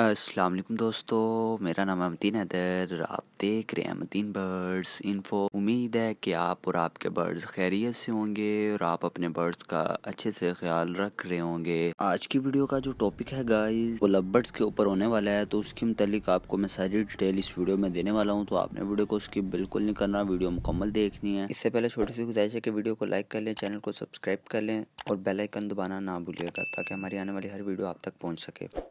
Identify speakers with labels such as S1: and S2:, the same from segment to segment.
S1: अस्सलाम वालेकुम दोस्तों, मेरा नाम है मतीन हैदर और आप देख रहे हैं मतीन बर्ड्स इन्फो। उम्मीद है कि आप और आपके बर्ड्स खैरियत से होंगे और आप अपने बर्ड्स का अच्छे से ख्याल रख रहे होंगे। आज की वीडियो का जो टॉपिक है गाइस वो लव बर्ड्स के ऊपर होने वाला है, तो उसके मुतालिक आपको मैं सारी डिटेल इस वीडियो में देने वाला हूँ। तो आपने वीडियो को स्किप बिल्कुल नहीं करना, वीडियो मुकम्मल देखनी है। इससे पहले छोटी सी गुजारिश है कि वीडियो को लाइक कर लें, चैनल को सब्सक्राइब कर लें और बेल आइकन दबाना ना भूलिएगा ताकि हमारी आने वाली हर वीडियो आप तक पहुँच सके।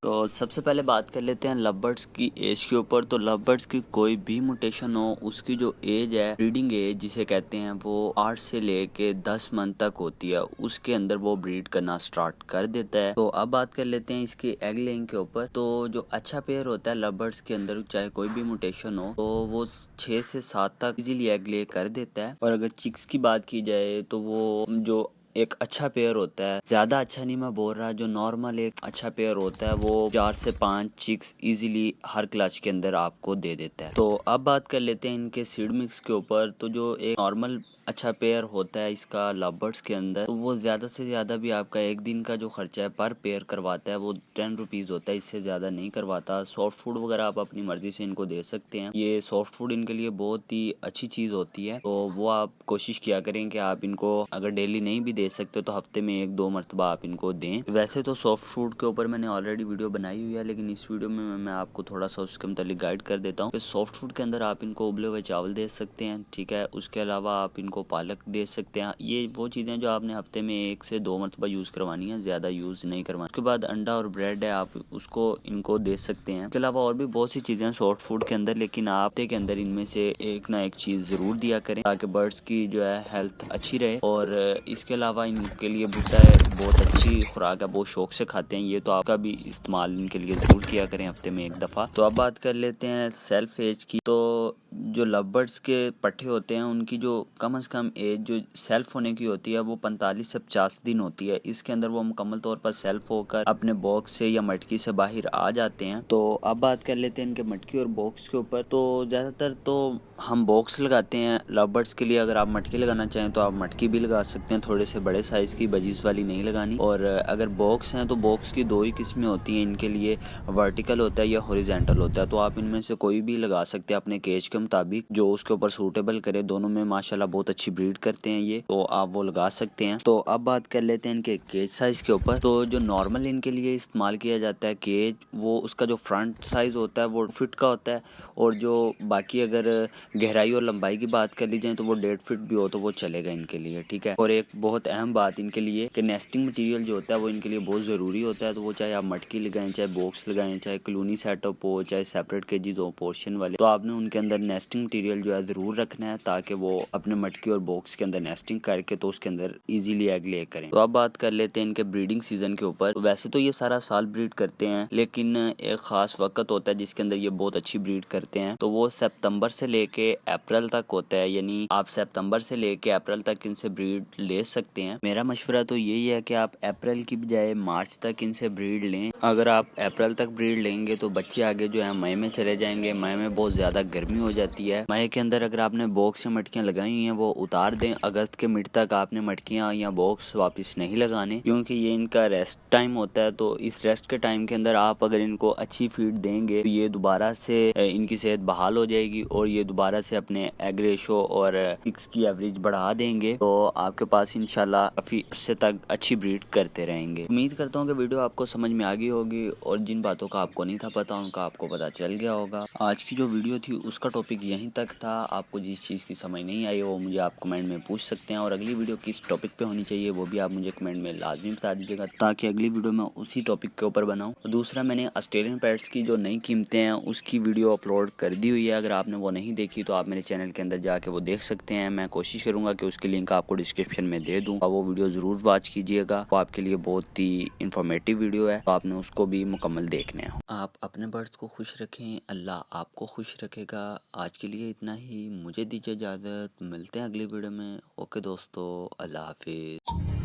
S1: तो सबसे पहले बात कर लेते हैं लव बर्ड्स की एज के ऊपर। तो लव बर्ड्स की कोई भी म्यूटेशन हो, उसकी जो एज है, ब्रीडिंग एज जिसे कहते हैं, वो 8 से लेके 10 मंथ तक होती है। उसके अंदर वो ब्रीड करना स्टार्ट कर देता है। तो अब बात कर लेते हैं इसके एग लेइंग के ऊपर। तो जो अच्छा पेयर होता है लव बर्ड्स के अंदर, चाहे कोई भी म्यूटेशन हो, तो वो 6 से 7 तक इजीली एग ले कर देता है। और अगर चिक्स की बात की जाए तो वो जो एक अच्छा पेयर होता है, ज्यादा अच्छा नहीं मैं बोल रहा, जो नॉर्मल एक अच्छा पेयर होता है, वो 4 से 5 चिक्स इजीली हर क्लच के अंदर आपको दे देता है। तो अब बात कर लेते हैं इनके सीड मिक्स के ऊपर। तो जो एक नॉर्मल अच्छा पेयर होता है इसका लव बर्ड्स के अंदर, तो वो ज्यादा से ज्यादा भी आपका एक दिन का जो खर्चा है पर पेयर करवाता है वो 10 रुपीज होता है, इससे ज्यादा नहीं करवाता। सॉफ्ट फूड वगैरह आप अपनी मर्जी से इनको दे सकते हैं, ये सॉफ्ट फूड इनके लिए बहुत ही अच्छी चीज होती है। तो वो आप कोशिश किया करें कि आप इनको अगर डेली नहीं भी दे सकते हो तो हफ्ते में 1-2 मरतबा आप इनको दें। वैसे तो सॉफ्ट फूड के ऊपर मैंने ऑलरेडी वीडियो बनाई हुई है, लेकिन इस वीडियो में मैं आपको थोड़ा सा उसके मुतालिक गाइड कर देता हूँ कि सॉफ्ट फूड के अंदर आप इनको उबले हुए चावल दे सकते हैं, ठीक है। उसके अलावा आप इनको पालक दे सकते हैं। ये वो चीज़ें जो आपने हफ्ते में 1 से 2 मरतबा यूज़ करवानी है, ज़्यादा यूज़ नहीं करवानी। उसके बाद अंडा और ब्रेड है, आप उसको इनको दे सकते हैं। इसके अलावा और भी बहुत सी चीज़ें हैं सॉफ्ट फूड के अंदर, लेकिन आप हफ्ते के अंदर इनमें से एक ना एक चीज़ ज़रूर दिया करें ताकि बर्ड्स की जो है हेल्थ अच्छी रहे। और इसके अलावा इनके लिए भुट्टा है, बहुत अच्छी खुराक है, बहुत शौक से खाते हैं ये, तो आपका भी इस्तेमाल इनके लिए ज़रूर किया करें हफ्ते में 1 दफ़ा। तो अब बात कर लेते हैं सेल्फ एज की। तो जो लव बर्ड्स के पट्टे होते हैं उनकी जो कम से कम एज जो सेल्फ होने की होती है वो 45 से 50 दिन होती है। इसके अंदर वो मुकम्मल तौर पर सेल्फ होकर अपने बॉक्स से या मटकी से बाहर आ जाते हैं। तो अब बात कर लेते हैं इनके मटकी और बॉक्स के ऊपर। तो ज़्यादातर तो हम बॉक्स लगाते हैं लव बर्ड्स के लिए। अगर आप मटकी लगाना चाहें तो आप मटकी भी लगा सकते हैं, थोड़े से बड़े साइज़ की, बजीज वाली नहीं लगानी। और अगर बॉक्स हैं तो बॉक्स की 2 ही किस्में होती हैं इनके लिए, वर्टिकल होता है या हॉरिजॉन्टल होता है। तो आप इनमें से कोई भी लगा सकते हैं अपने केज के मुताबिक, जो उसके ऊपर सूटेबल करे। दोनों में माशाल्लाह बहुत अच्छी ब्रीड करते हैं ये, तो आप वो लगा सकते हैं। तो अब बात कर लेते हैं इनके केज साइज के ऊपर। तो जो नॉर्मल इनके लिए इस्तेमाल किया जाता है केज, वो उसका जो फ्रंट साइज होता है वो फिट का होता है, और जो बाकी अगर गहराई और लंबाई की बात कर ली जाए तो वो 1.5 फीट भी हो तो वो चलेगा इनके लिए, ठीक है। और एक बहुत अहम बात इनके लिए कि नेस्टिंग मटेरियल जो होता है वो इनके लिए बहुत ज़रूरी होता है। तो वो चाहे आप मटकी लगाएं, चाहे बॉक्स लगाएं, चाहे कॉलोनी सेटअप हो, चाहे सेपरेट केजेस हो पोर्शन वाले, तो आपने उनके अंदर नेस्टिंग मटेरियल जो है ज़रूर रखना है ताकि वो अपने मटकी और बॉक्स के अंदर नेस्टिंग करके तो उसके अंदर इजीली एग ले करें। तो अब बात कर लेते हैं इनके ब्रीडिंग सीजन के ऊपर। वैसे तो ये सारा साल ब्रीड करते हैं, लेकिन एक खास वक्त होता है जिसके अंदर ये बहुत अच्छी ब्रीड करते हैं, तो वो सितंबर से लेके अप्रैल तक होता है। यानी आप सितंबर से लेके अप्रैल तक इनसे ब्रीड ले सकते हैं। मेरा मशवरा तो यही है कि आप अप्रैल की बजाय मार्च तक इनसे ब्रीड लें। अगर आप अप्रैल तक ब्रीड लेंगे तो बच्चे आगे जो है मई में चले जाएंगे। मई में बहुत ज्यादा गर्मी हो जाती है। मई के अंदर अगर आपने बॉक्स से मटकियां लगाई हुई हैं वो उतार दें। अगस्त के मिड तक आपने मटकियां या बॉक्स वापस नहीं लगाने, क्योंकि ये इनका रेस्ट टाइम होता है। तो इस रेस्ट के टाइम के अंदर आप अगर इनको अच्छी फीड देंगे तो ये दोबारा से इनकी सेहत बहाल हो जाएगी और ये दोबारा से अपने एग रेशो और पिक्स की एवरेज बढ़ा देंगे। तो आपके पास इंशाल्लाह काफी अरसे तक अच्छी ब्रीड करते रहेंगे। उम्मीद करता हूँ कि वीडियो आपको समझ में आ गई होगी और जिन बातों का आपको नहीं था पता उनका आपको पता चल गया होगा। आज की जो वीडियो थी उसका टॉपिक यहीं तक था। आपको जिस चीज़ की समझ नहीं आई वो मुझे आप कमेंट में पूछ सकते हैं, और अगली वीडियो किस टॉपिक पे होनी चाहिए वो भी आप मुझे कमेंट में लाजमी बता दीजिएगा ताकि अगली वीडियो में उसी टॉपिक के ऊपर बनाऊँ। दूसरा, मैंने ऑस्ट्रेलियन पेट्स की जो नई कीमतें हैं उसकी वीडियो अपलोड कर दी हुई है। अगर आपने वो नहीं देखी तो आप मेरे चैनल के अंदर जाके वो देख सकते हैं। मैं कोशिश करूंगा कि उसकी लिंक आपको डिस्क्रिप्शन में दे दूं, और वो वीडियो ज़रूर वॉच कीजिएगा। वो आपके लिए बहुत ही इंफॉर्मेटिव वीडियो है, तो आपने उसको भी मुकम्मल देखना है। आप अपने बर्ड्स को खुश रखें, अल्लाह आपको खुश रखेगा। आज के लिए इतना ही, मुझे दीजिए इजाज़त, मिलते हैं अगली वीडियो में। ओके दोस्तों, अल्लाह हाफिज़।